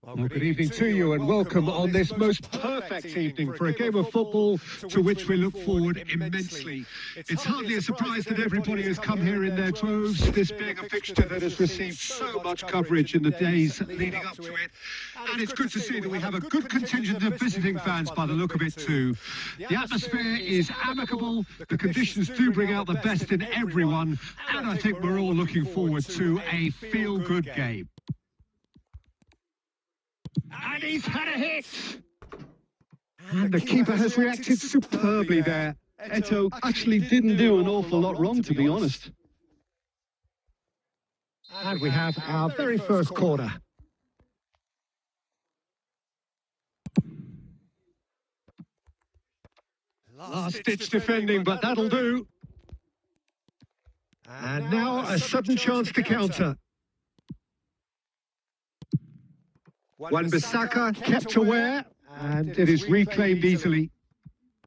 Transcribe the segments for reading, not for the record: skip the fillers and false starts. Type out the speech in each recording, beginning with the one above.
Well, good evening to you and welcome on this most perfect evening for a game of football to which we look forward immensely. It's hardly a surprise that everybody has come here in their droves, this being a fixture that has received so much coverage in the days leading up to it. And it's good to see that we have a good contingent of visiting fans by the look of it too. The atmosphere is amicable, the conditions do bring out the best in everyone, and I think we're all looking forward to a feel-good game. And he's had a hit! And the keeper has reacted superbly there. Eto actually didn't do an awful lot wrong, to be honest. And we have our very first corner. Last-ditch defending, but that'll do. And now a sudden chance to counter. Wan-Bissaka kept aware, and it is reclaimed easily.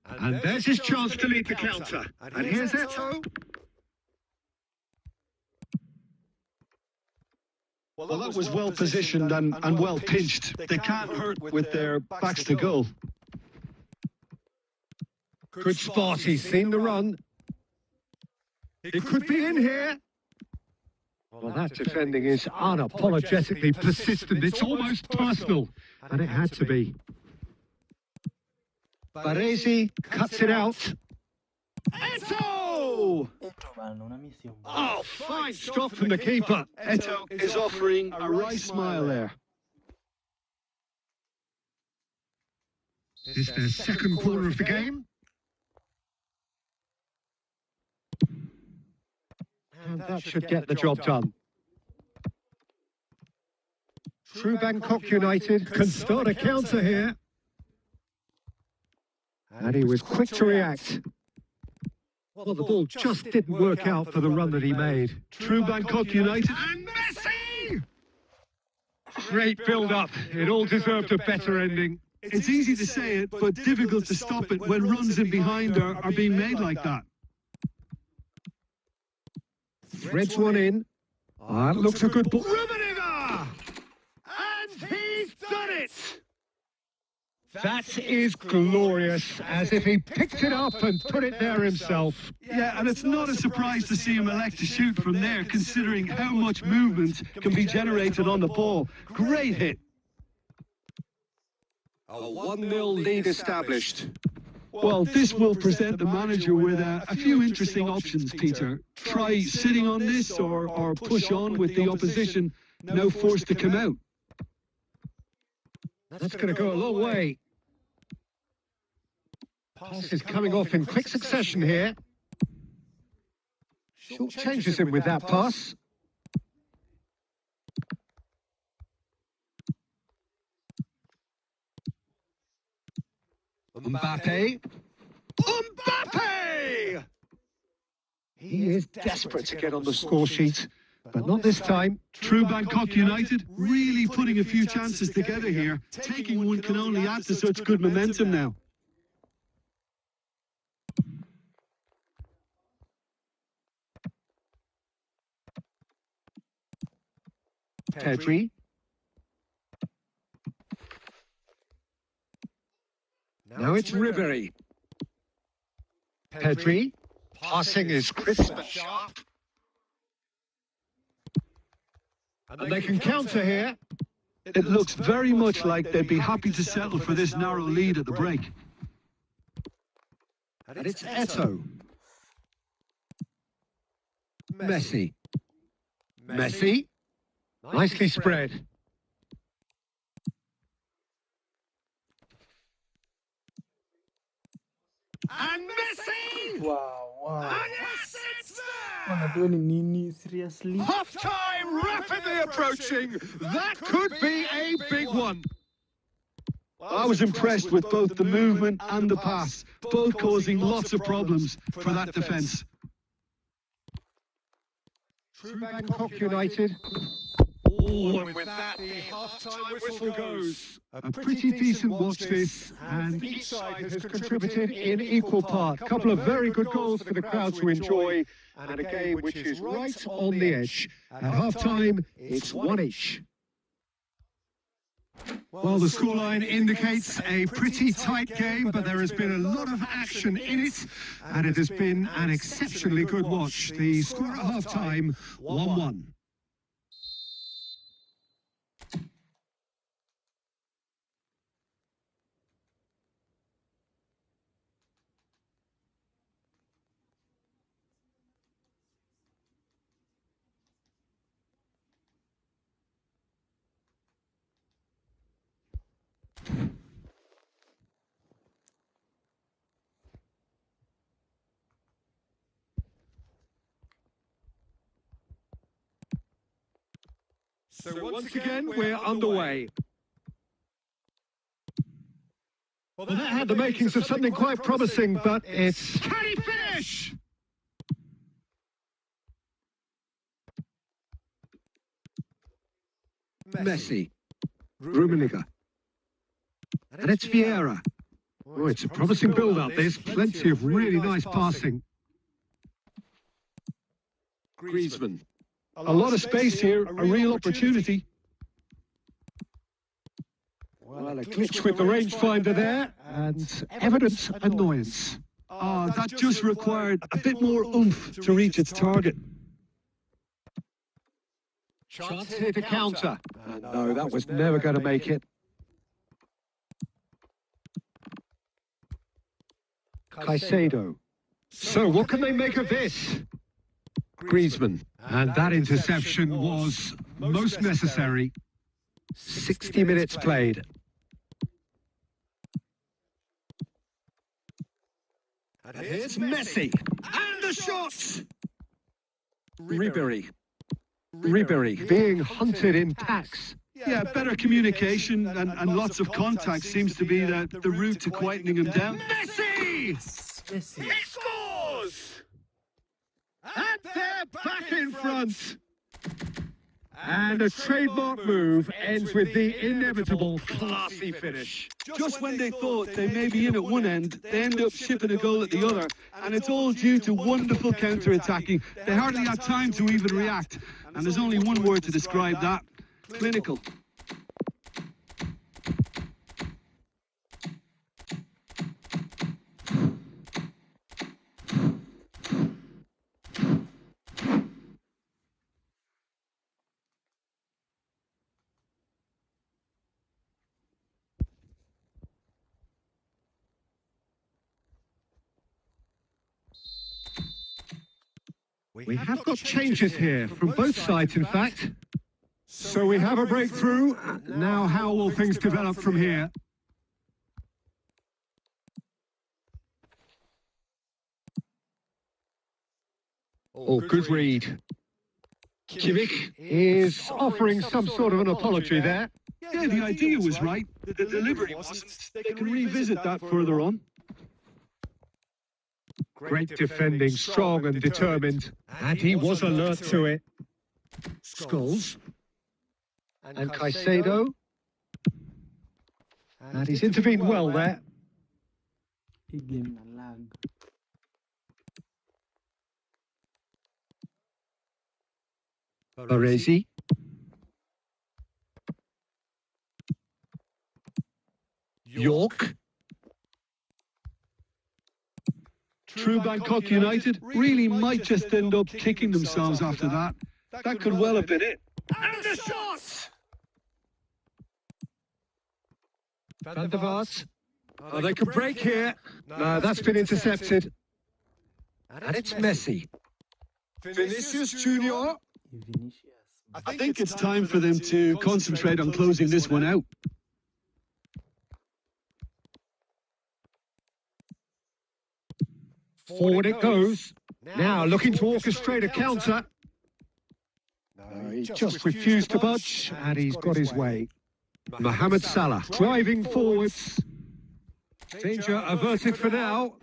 And there's his chance to lead the counter. And here's Eto. Well, that was well positioned and well pinched. They can't hurt with their backs to goal. Good spot, he's seen the run. It could be in here. Well, that defending is unapologetically persistent. It's almost personal, and it had to be. Baresi cuts it out. Eto! Oh, fine stop from the keeper. Eto is offering a wry smile there. This is their second corner of the game. And that should get the job done. True Bangkok United can start a counter here. And he was quick to react. Well, the ball just didn't work out for the run that he made. True Bangkok United. And Messi! Great build-up. It all deserved a better ending. It's easy to say it, but difficult to stop it when runs in behind are being made like that. Threads one in. Oh, that looks a good ball. Rummenigge! And he's done it! That is glorious, as if he picked it up and put it there himself. Yeah, and it's not a surprise to see him elect to shoot from there, considering how much movement can be generated on the ball. Great hit. A 1-0 lead established. Well, this will present the manager with a few interesting options, Peter. Try sitting on this or push on with the opposition, now forced to come out. That's going to go a long way. Pass is coming off in quick succession here. Short changes him with that pass. Mbappe. Mbappe! He is desperate to get on the score sheet, but not this time. True Bangkok United really putting a few chances together here. Taking one can only add to such good momentum now. Pedri. Now it's Ribery. Pedri. Passing is crisp and sharp. And they can counter here. It looks very much like they'd be happy to settle for this narrow lead at the break. And it's Eto. Messi. Messi. Nicely spread. And Messi! Wow. And yes, it's there! Wanajua ni nini seriously? Half-time rapidly approaching. That could be a big one. I was impressed with both the movement and the pass, both causing lots of problems for that defence. True Bangkok United. Oh, and with that, the half-time whistle goes. A pretty decent watch this, and each side has contributed in equal part. A couple of very good goals for the crowd to enjoy, and a game which is right on the edge. At half-time, it's 1 each. Well, the scoreline indicates a pretty tight game, but there has been a lot of action in it, and it has been an exceptionally good watch. The score at half-time, 1-1. So once again, we're underway. Well, that had the makings of something quite promising, but it's... Can he finish? Messi. Rummenigge. And it's Vieira. Oh, it's a promising build-up. There's plenty of really nice passing. Griezmann. A lot of space here, a real opportunity. Well, a glitch with the rangefinder there, and evident annoyance. That just required a bit more oomph to reach its target. Chance here to counter. No, that was never going to make it. Caicedo. So what can they make of this? Griezmann. And that interception was most necessary. 60 minutes played. And here's Messi. And the shot! Ribéry being hunted in packs. Yeah, better communication and lots of contact seems to be the route to quietening him down. Messi! Messi. He scores! And they're back in front. And a trademark move ends with the inevitable classy finish. Just when they thought they may be in at one end, they end up shipping a goal at the other, and it's all due to wonderful counter-attacking. They hardly had time to even react, and there's only one word to describe that: clinical. We have got changes here from both sides, in fact. So we have a breakthrough. Now, how will things develop from here? Oh, good read. Kimmich is offering some sort of an apology there. Yeah, the idea was right. The delivery wasn't. They can revisit that further on. Great defending, strong and determined. And he was alert to it. Scholes. And Caicedo. And he's intervened well there. Hii game na lag. Baresi. York. True Bangkok United really might just end up kicking themselves after that. That could well have been it. And the shot! Van der Vaart. Oh, they could break here. No, that's been intercepted. And it's Messi. Vinicius Junior. Vinicius. I think it's time for them to concentrate on closing this one out. Forward it goes. Now looking to orchestrate a counter. No, he just refused to budge, and he's got his way. Mohamed Salah driving forwards. Danger averted for now.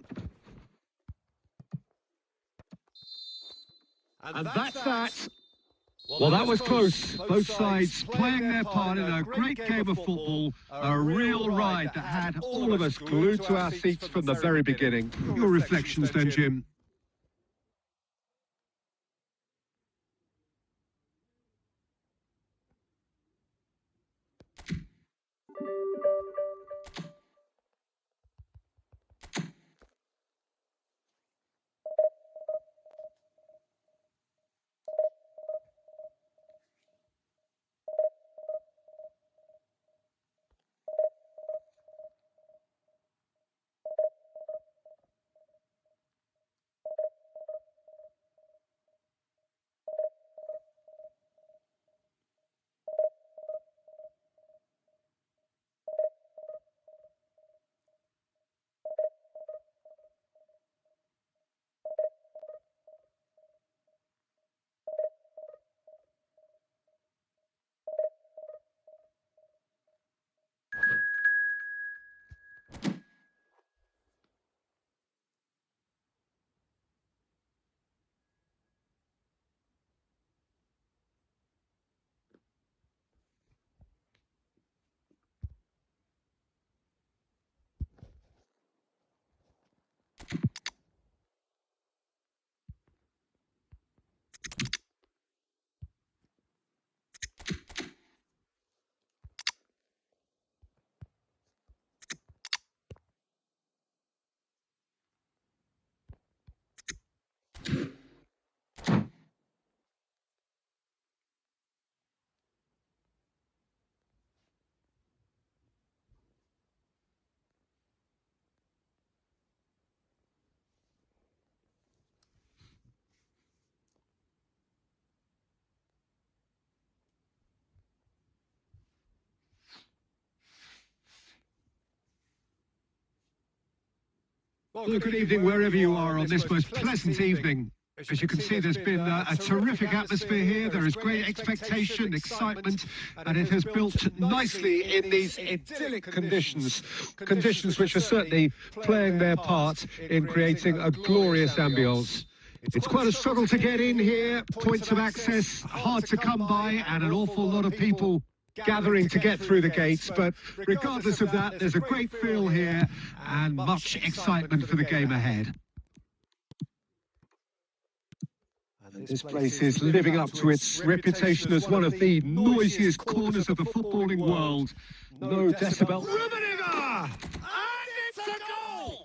And that's that. Well, that was close. Both sides playing their part in a great game of football. A real ride that had all of us glued to our seats from the very beginning. Your reflections then, Jim? Well, good evening wherever you are on this most pleasant evening. As you can see, there's been a terrific atmosphere here. There is great expectation, excitement, and it has built nicely in these idyllic conditions. Conditions which are certainly playing their part in creating a glorious ambience. It's quite a struggle to get in here. Points of access hard to come by, and an awful lot of people gathering to get through the gates, but regardless of that, there's a great feel here and much excitement for the game ahead. And this place is living up to its reputation as one of the noisiest corners of the footballing world. No decibel. Rummenigge! And it's a goal!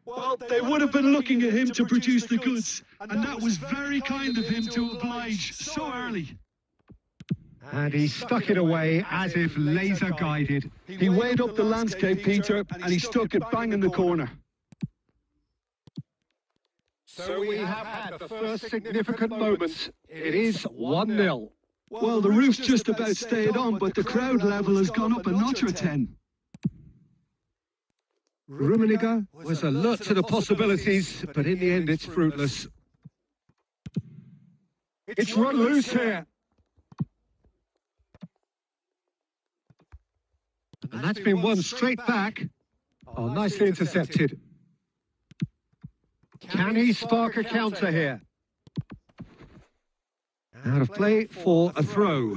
Well, they would have been looking at him to produce the goods, and that was very kind of him to oblige so early. And he stuck it away as if laser guided. He weighed up the landscape, Peter, and he stuck it bang in the corner. So we have had the first significant moment. It is 1-0. Well, the roof's just about stayed on, but the crowd level has gone up a notch or 10. Rummenigge was alert to the possibilities, but in the end it's fruitless. It's run loose here. And that's been won straight back. Oh, nicely intercepted. Can he spark a counter here? Out of play for a throw.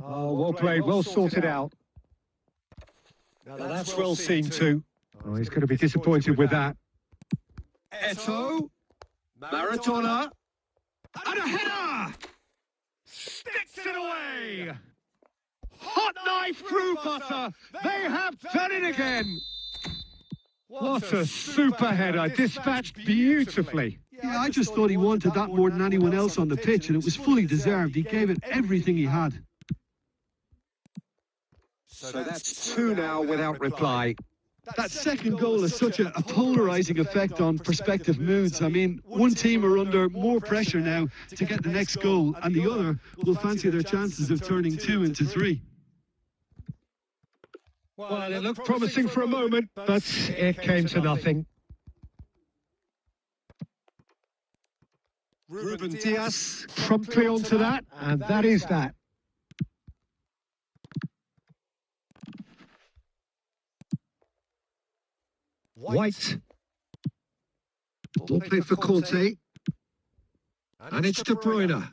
Oh, well played, well sorted out. Now that's well seen too. Oh, he's going to be disappointed with that. Eto'o, Maradona, and a header! Sticks it away! Hot knife through butter! They have done it again! What a super header, dispatched beautifully. Yeah, I just thought he wanted that more than anyone else on the pitch, and it was fully deserved. He gave it everything he had. So that's 2 now without reply. That second goal has such a polarising effect on prospective moods. I mean, one team are under more pressure now to get the next goal, and the other will fancy their chances of turning 2 into 3. Well, it looked promising for a moment, but it came to nothing. Ruben Diaz promptly onto that, and that is that. White. Ball played for Conte. And it's De Bruyne.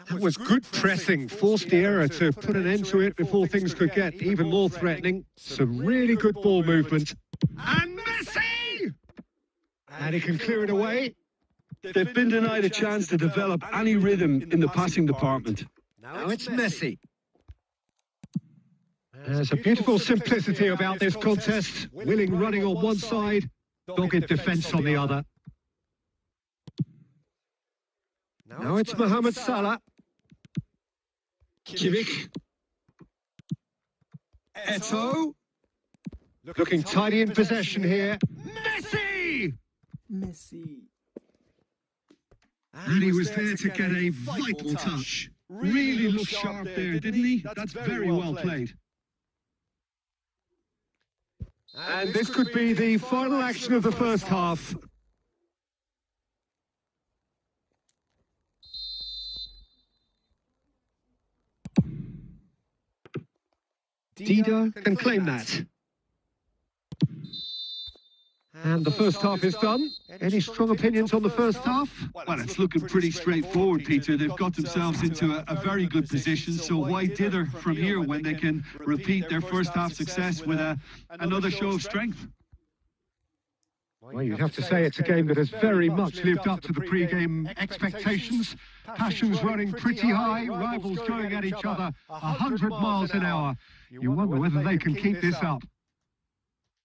That was good pressing, forced the error to put an end to it before things could get even more threatening. Some really good ball movement. And Messi! And he can clear it away. They've been denied a chance to develop any rhythm in the passing department. Now it's Messi. There's a beautiful simplicity about this contest. Willing running on one side, dogged defence on the other. Now it's Mohamed Salah. Kimmich. Eto'o. Looking tidy in possession here. Messi! Messi. And he was there to get a vital touch. Really looked sharp there, didn't he? That's very well played. And this could be the final action of the first half. Dida can claim that. And the first half is done. Any strong opinions on the first half? Well, it's looking pretty straightforward, Peter. They've got themselves into a very good position, so why dither from here when they can repeat their first half success with another show of strength? Well, you'd have to say it's a game that has very much lived up to the pre-game expectations. Passions running pretty high, rivals going at each other 100 miles an hour. You wonder whether they can keep this up.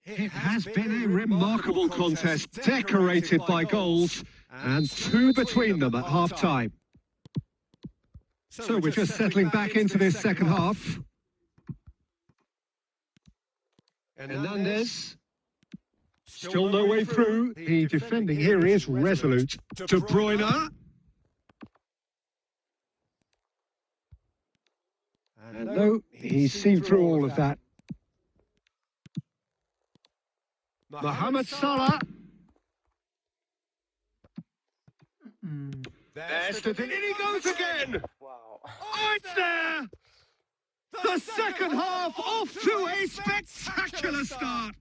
It has been a remarkable contest, decorated by goals, and 2 between them at half-time. So we're just settling back into this second half. Hernandez. Still no way through. The defending here is resolute. De Bruyne. And no, he's seen through all of that. Mohamed Salah. There's the... In he goes again! Wow. Oh, it's there! The second half off to a spectacular start.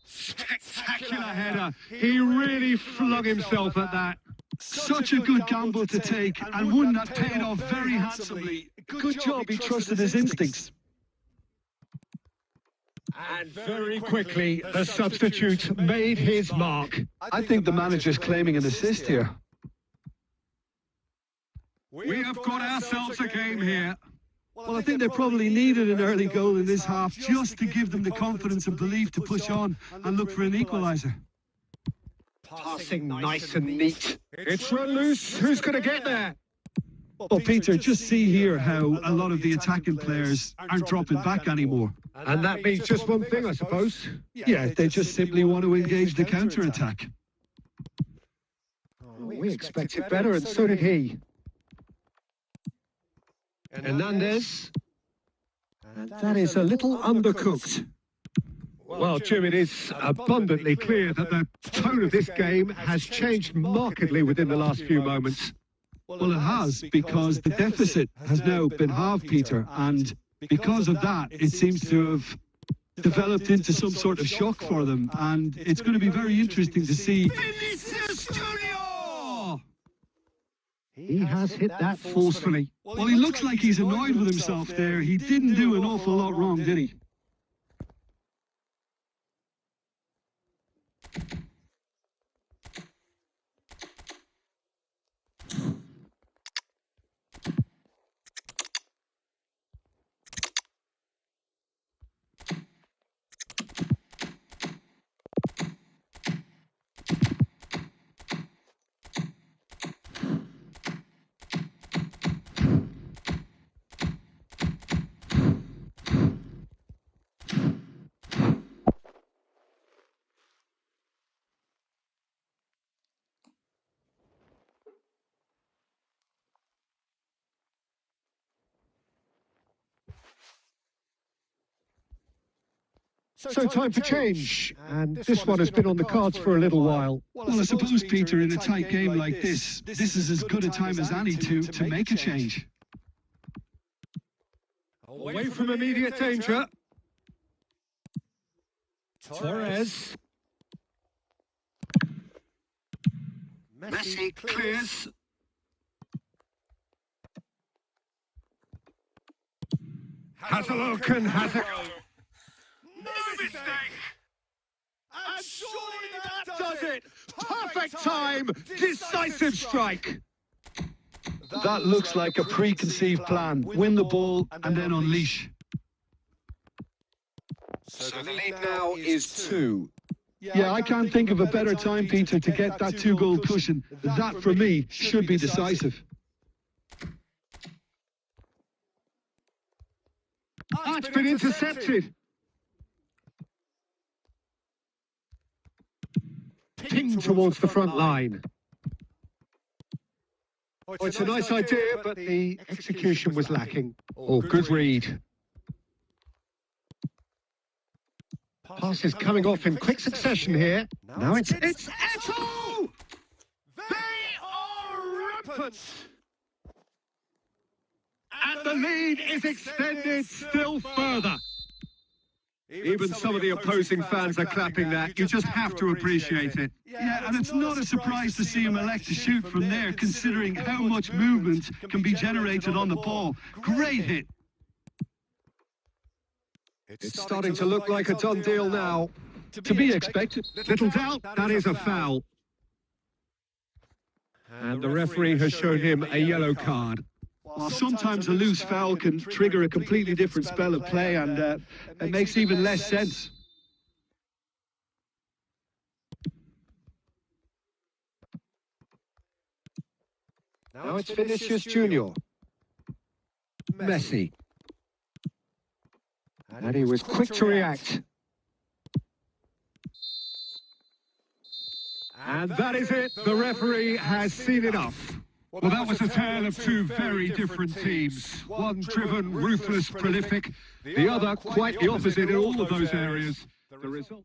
Spectacular header. He really flung himself at that. Such a good gamble to take, and one that paid off very handsomely. Good job he trusted his instincts. And very quickly, the substitute made his mark. I think the manager's claiming an assist here. We have got ourselves a game here. Well, I think they probably needed an early goal in this half just to give them the confidence and belief to push on and look for an equaliser. Passing nice and neat. It's run loose. Who's going to get there? Well, Peter, just see here how a lot of the attacking players aren't dropping back anymore. And that means just one thing, I suppose. Yeah, they just simply want to engage the counter-attack. We expected better, and so did he. Hernandez. And that is a little undercooked. Well, Jim, it is abundantly clear that the tone of this game has changed markedly within the last few moments. Well, it has, because the deficit has now been halved, Peter, and because of that, it seems to have developed into some sort of shock for them, and it's going to be very interesting to see. Vinicius Junior! He has hit that forcefully. Well, he looks like he's annoyed with himself there. He didn't do an awful lot wrong, did he? So time for change, and this one has been on the cards for a little while. Well, I suppose, Peter, in a tight game like this is as good a time as any to make a change. Away from immediate danger. Torres. Messi clears. Has a look and has a go. No mistake! And surely that does it! Perfect time! Decisive strike! That looks like a preconceived plan. Win the ball and then unleash. So the lead now is 2. Yeah, I can't think of a better time, Peter, to get that 2-goal cushion. That, for me, should be decisive. It's been intercepted. Pinged towards the front line. Oh, it's a nice idea, but the execution was lacking. Oh, good read. Pass is coming off in quick succession here. Now it's Eto! They are rampant! And the lead is extended still further. Even some of the opposing fans are clapping that. You just have to appreciate it. Yeah, and it's not a surprise to see him elect to shoot from there, considering how much movement can be generated on the ball. Great hit. It's starting to look like a done deal now. To be expected. Little doubt, that is a foul. And the referee has shown him a yellow card. Well, sometimes a loose foul can trigger a completely different spell of play, and it makes even less sense. Now it's Vinicius Junior. Messi. And he was quick to react. And that is it. The referee has seen enough. Well, that was a tale of two very different teams. One driven, ruthless, prolific. The other quite the opposite in all of those areas. The result.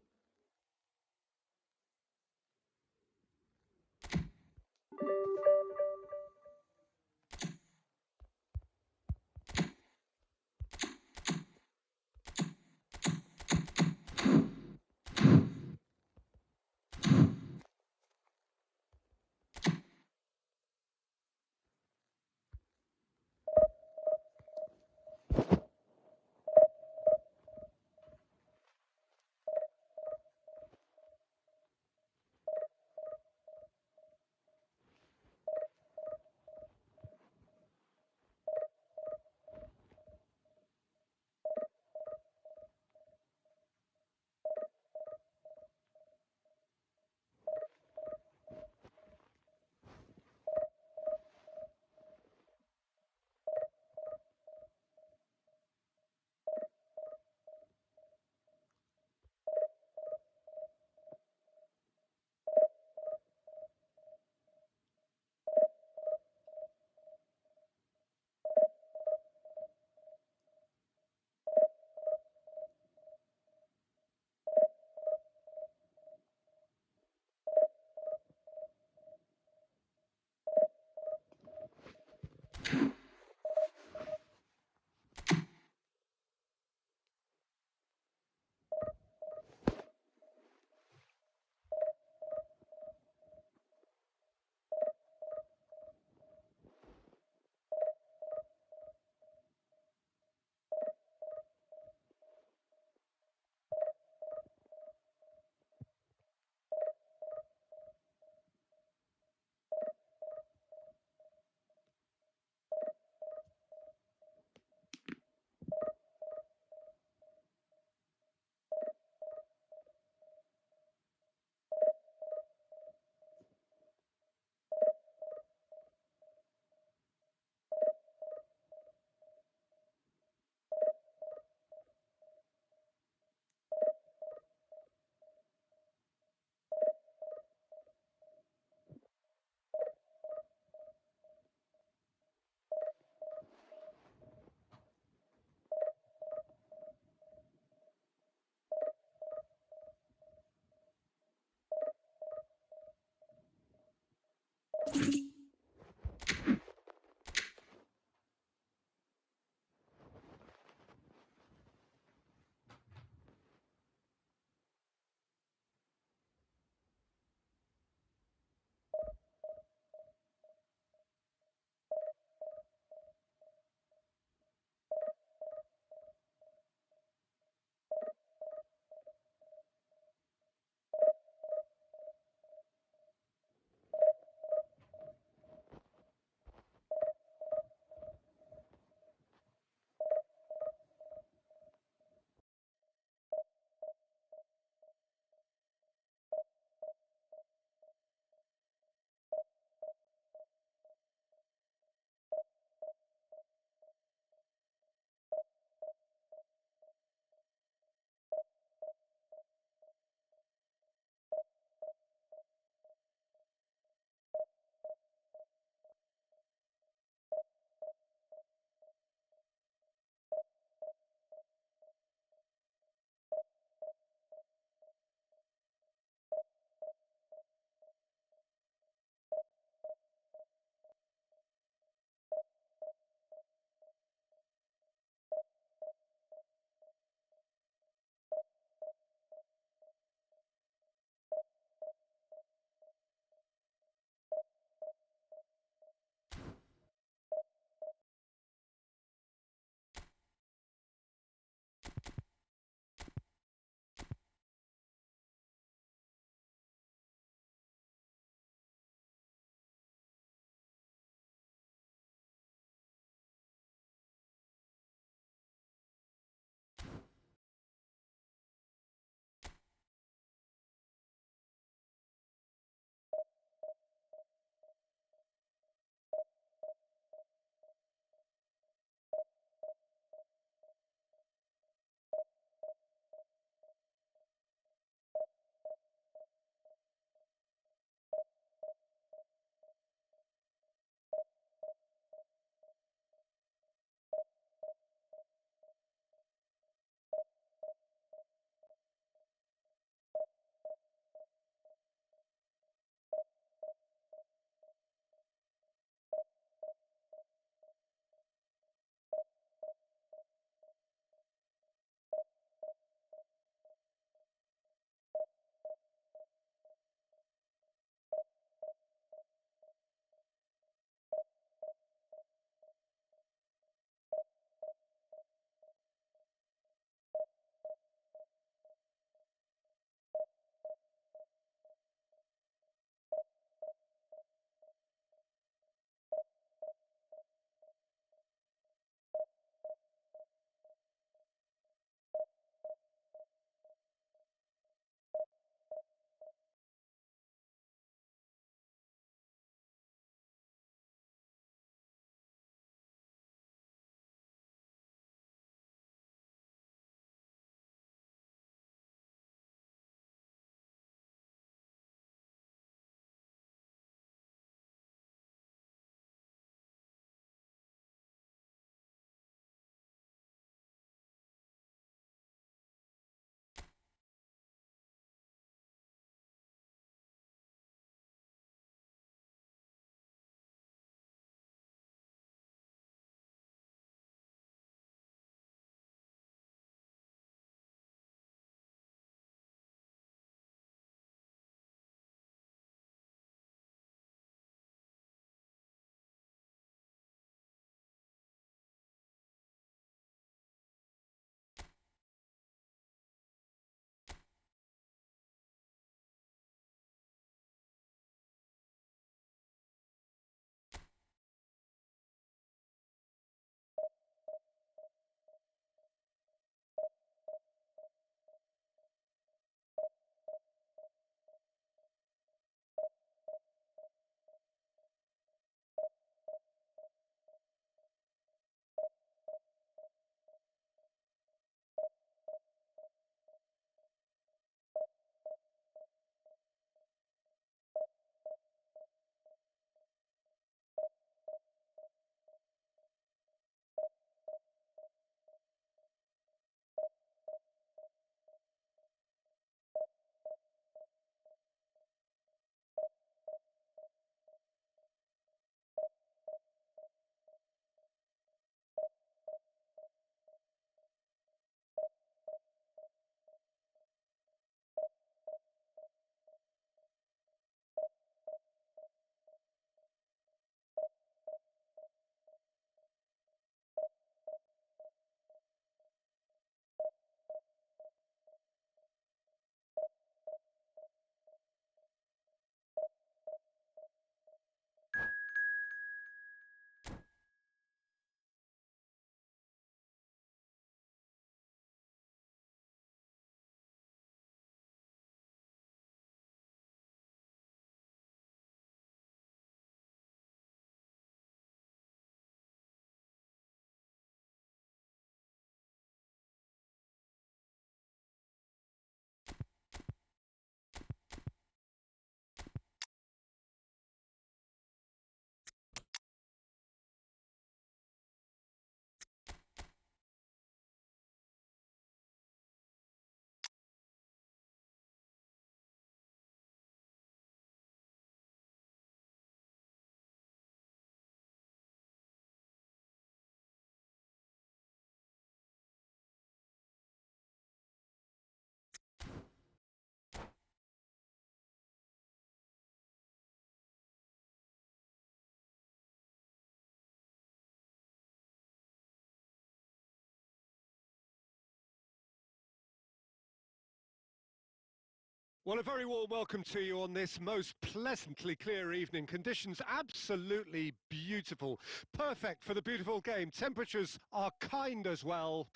Well, a very warm welcome to you on this most pleasantly clear evening. Conditions absolutely beautiful. Perfect for the beautiful game. Temperatures are kind as well.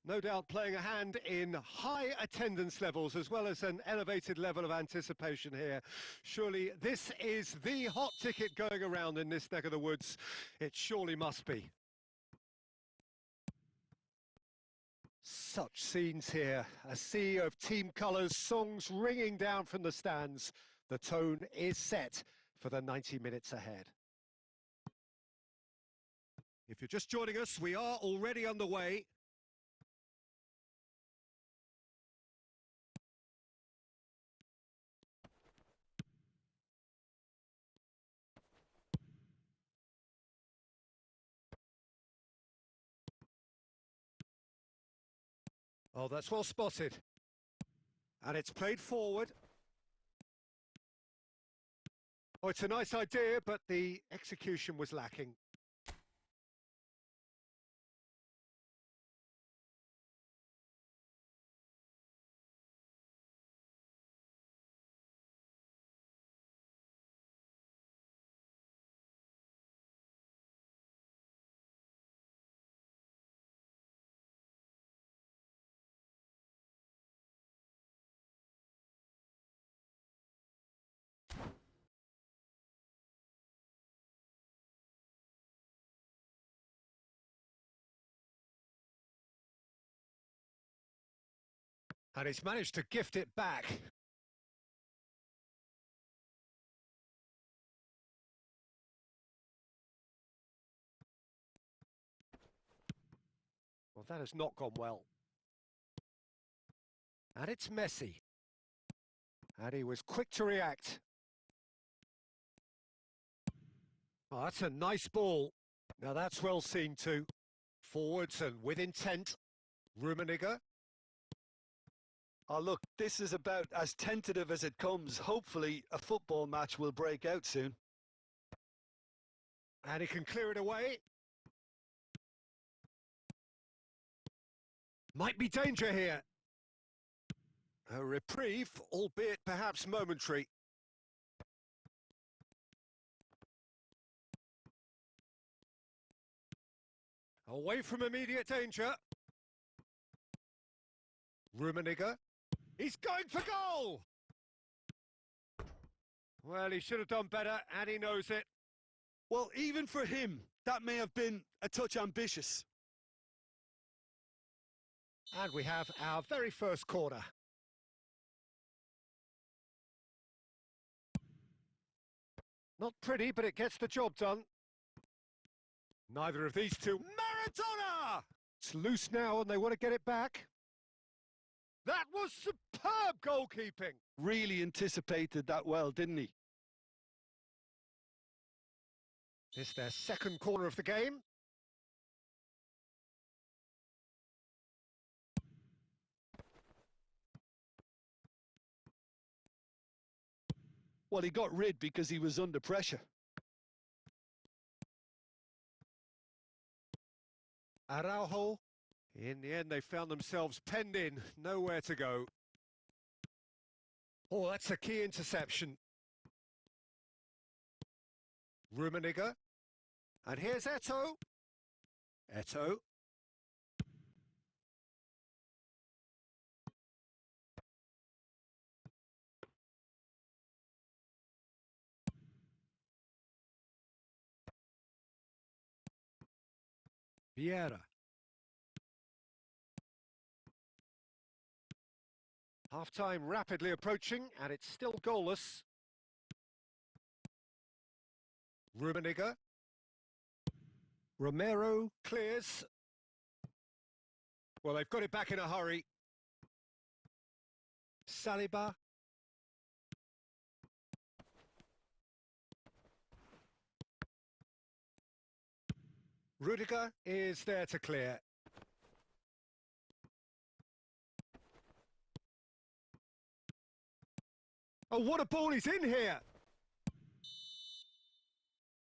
No doubt playing a hand in high attendance levels as well as an elevated level of anticipation here. Surely this is the hot ticket going around in this neck of the woods. It surely must be. Such scenes here, a sea of team colours, songs ringing down from the stands. The tone is set for the 90 minutes ahead. If you're just joining us, we are already underway. Oh, that's well spotted. And it's played forward. Oh, it's a nice idea, but the execution was lacking. And he's managed to gift it back. Well, that has not gone well. And it's Messi. And he was quick to react. Oh, that's a nice ball. Now that's well seen too. Forwards and with intent. Rummenigge. Oh, look, this is about as tentative as it comes. Hopefully, a football match will break out soon. And he can clear it away. Might be danger here. A reprieve, albeit perhaps momentary. Away from immediate danger. Rummenigge. He's going for goal! Well, he should have done better, and he knows it. Well, even for him, that may have been a touch ambitious. And we have our very first corner. Not pretty, but it gets the job done. Neither of these two. Maradona! It's loose now, and they want to get it back. That was superb goalkeeping. Really anticipated that well, didn't he? It's their second corner of the game. Well, he got rid because he was under pressure. Araujo. In the end, they found themselves penned in, nowhere to go. Oh, that's a key interception. Rummenigge. And here's Eto'o. Eto'o. Vieira. Half-time rapidly approaching, and it's still goalless. Rummenigge. Romero clears. Well, they've got it back in a hurry. Saliba. Rudiger is there to clear. Oh, what a ball, he's in here!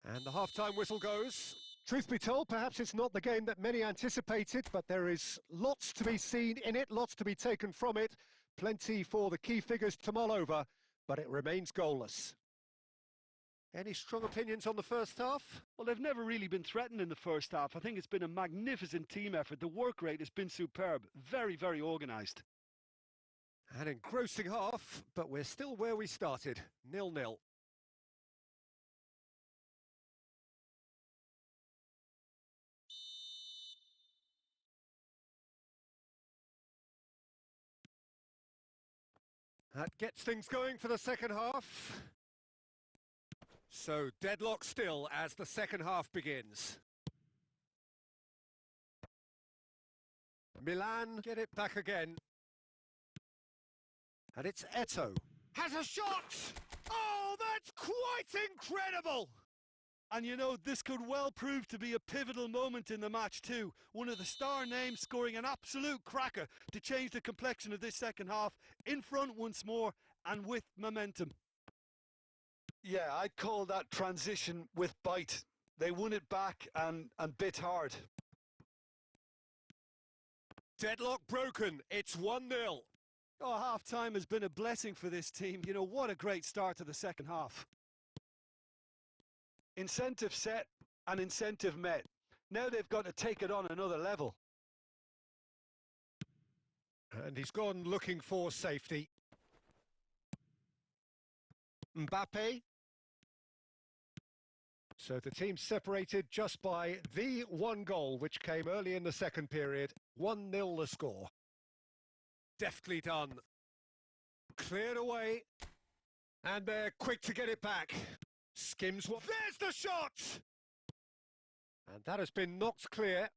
And the half-time whistle goes. Truth be told, perhaps it's not the game that many anticipated, but there is lots to be seen in it, lots to be taken from it. Plenty for the key figures to mull over, but it remains goalless. Any strong opinions on the first half? Well, they've never really been threatened in the first half. I think it's been a magnificent team effort. The work rate has been superb. Very, very organised. An engrossing half, but we're still where we started, 0-0. That gets things going for the second half. So deadlock still as the second half begins. Milan get it back again. And it's Eto. Has a shot! Oh, that's quite incredible! And you know, this could well prove to be a pivotal moment in the match too. One of the star names scoring an absolute cracker to change the complexion of this second half, in front once more and with momentum. Yeah, I'd call that transition with bite. They won it back and bit hard. Deadlock broken, it's 1-0. Oh, half-time has been a blessing for this team. You know, what a great start to the second half. Incentive set and incentive met. Now they've got to take it on another level. And he's gone looking for safety. Mbappe. So the team separated just by the one goal, which came early in the second period. 1-0 the score. Deftly done. Cleared away. And they're quick to get it back. Skims one. There's the shot! And that has been knocked clear.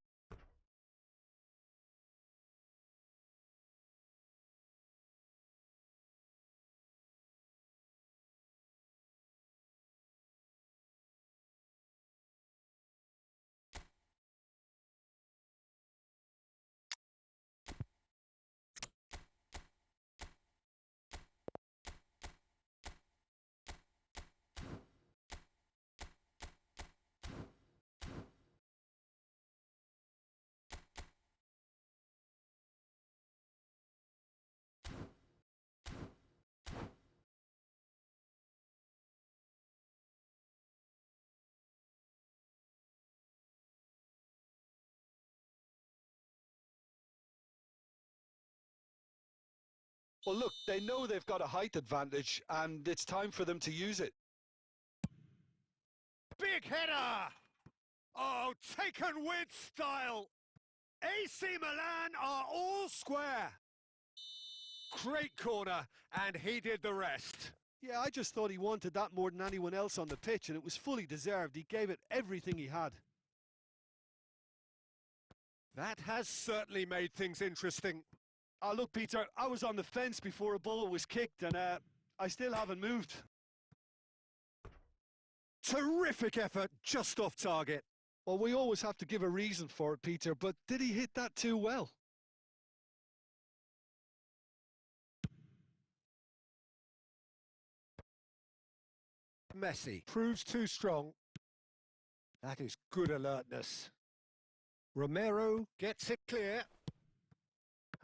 Well, look, they know they've got a height advantage and it's time for them to use it. Big header! Oh, taken with style! AC Milan are all square. Great corner, and he did the rest. Yeah, I just thought he wanted that more than anyone else on the pitch, and it was fully deserved. He gave it everything he had. That has certainly made things interesting. Oh, look, Peter, I was on the fence before a ball was kicked, and I still haven't moved. Terrific effort, just off target. Well, we always have to give a reason for it, Peter, but did he hit that too well? Messi proves too strong. That is good alertness. Romero gets it clear.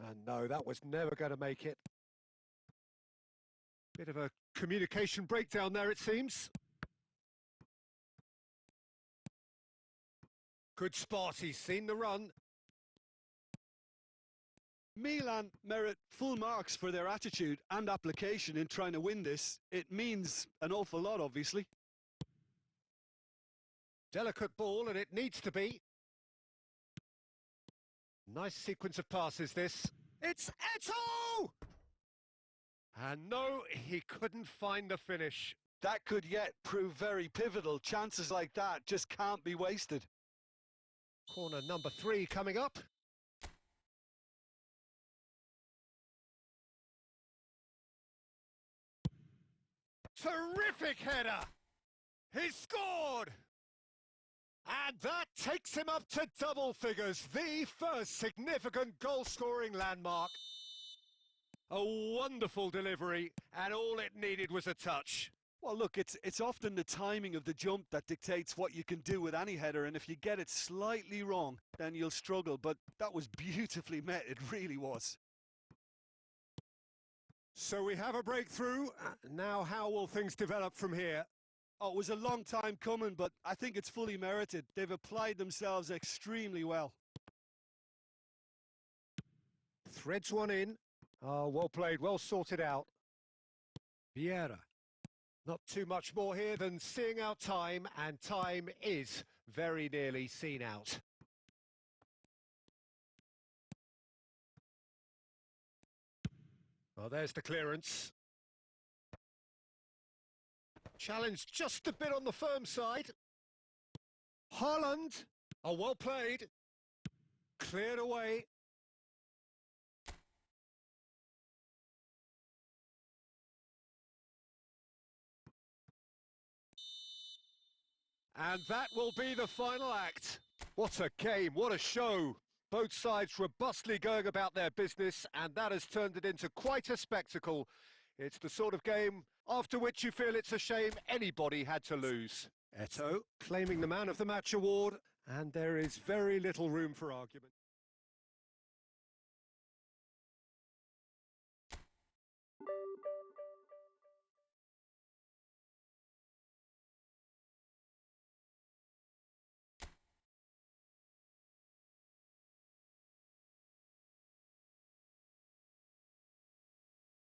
And no, that was never going to make it. Bit of a communication breakdown there, it seems. Good spot, he's seen the run. Milan merit full marks for their attitude and application in trying to win this. It means an awful lot, obviously. Delicate ball, and it needs to be. Nice sequence of passes, this. It's Eto! And no, he couldn't find the finish. That could yet prove very pivotal. Chances like that just can't be wasted. Corner number 3 coming up. Terrific header! He scored! And that takes him up to double figures, the first significant goal-scoring landmark. A wonderful delivery, and all it needed was a touch. Well, look, it's often the timing of the jump that dictates what you can do with any header, and if you get it slightly wrong, then you'll struggle. But that was beautifully met, it really was. So we have a breakthrough. Now how will things develop from here? Oh, it was a long time coming, but I think it's fully merited. They've applied themselves extremely well. Threads one in. Oh, well played, well sorted out. Vieira. Not too much more here than seeing out time, and time is very nearly seen out. Well, there's the clearance. Challenge just a bit on the firm side. Haaland. Oh, well played. Cleared away. And that will be the final act. What a game, what a show. Both sides robustly going about their business, and that has turned it into quite a spectacle. It's the sort of game after which you feel it's a shame anybody had to lose. Eto'o claiming the Man of the Match award, and there is very little room for argument.